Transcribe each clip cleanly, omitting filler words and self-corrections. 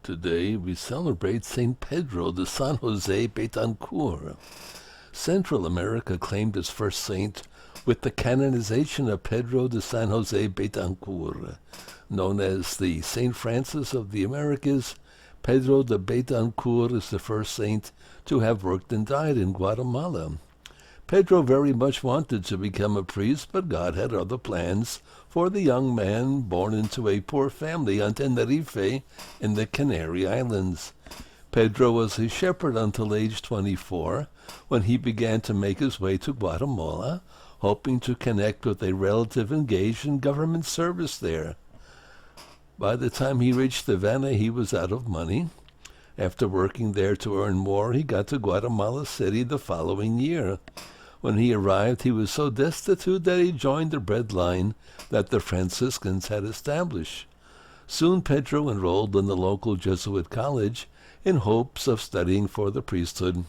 Today we celebrate St. Pedro de San Jose Betancourt. Central America claimed its first saint with the canonization of Pedro de San Jose Betancourt. Known as the St. Francis of the Americas, Pedro de Betancourt is the first saint to have worked and died in Guatemala. Pedro very much wanted to become a priest, but God had other plans for the young man born into a poor family on Tenerife in the Canary Islands. Pedro was a shepherd until age 24, when he began to make his way to Guatemala, hoping to connect with a relative engaged in government service there. By the time he reached Havana, he was out of money. After working there to earn more, he got to Guatemala City the following year. When he arrived, he was so destitute that he joined the bread line that the Franciscans had established. Soon Pedro enrolled in the local Jesuit college in hopes of studying for the priesthood.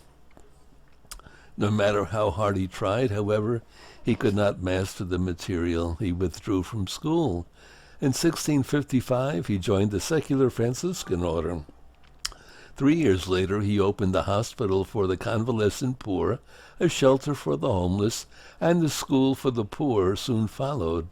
No matter how hard he tried, however, he could not master the material. He withdrew from school. In 1655, he joined the secular Franciscan order. 3 years later, he opened a hospital for the convalescent poor, a shelter for the homeless, and a school for the poor soon followed.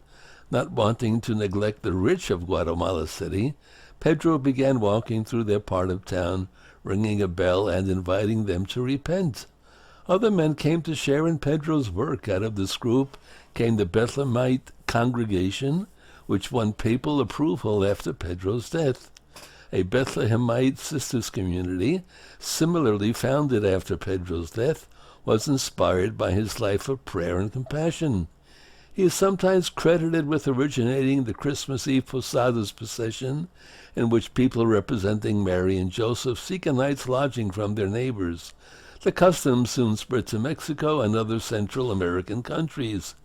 Not wanting to neglect the rich of Guatemala City, Pedro began walking through their part of town, ringing a bell and inviting them to repent. Other men came to share in Pedro's work. Out of this group came the Bethlehemite congregation, which won papal approval after Pedro's death. A Bethlehemite sisters community, similarly founded after Pedro's death, was inspired by his life of prayer and compassion. He is sometimes credited with originating the Christmas Eve Posadas procession, in which people representing Mary and Joseph seek a night's lodging from their neighbors. The custom soon spread to Mexico and other Central American countries.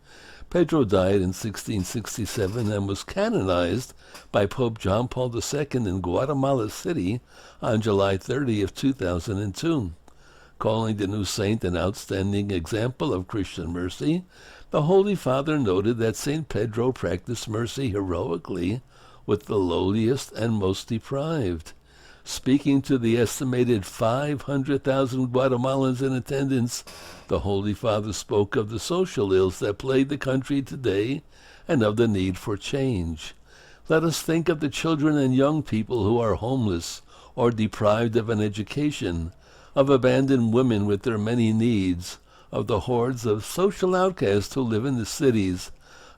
Pedro died in 1667 and was canonized by Pope John Paul II in Guatemala City on July 30, 2002. Calling the new saint an outstanding example of Christian mercy, the Holy Father noted that St. Pedro practiced mercy heroically with the lowliest and most deprived. Speaking to the estimated 500,000 Guatemalans in attendance, the Holy Father spoke of the social ills that plague the country today and of the need for change. Let us think of the children and young people who are homeless or deprived of an education, of abandoned women with their many needs, of the hordes of social outcasts who live in the cities,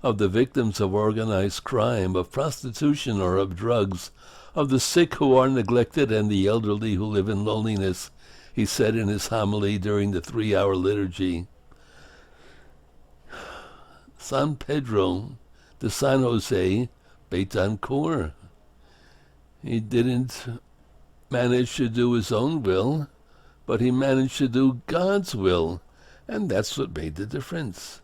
of the victims of organized crime, of prostitution, or of drugs, of the sick who are neglected and the elderly who live in loneliness, he said in his homily during the 3-hour liturgy. San Pedro de San Jose Betancourt. He didn't manage to do his own will, but he managed to do God's will, and that's what made the difference.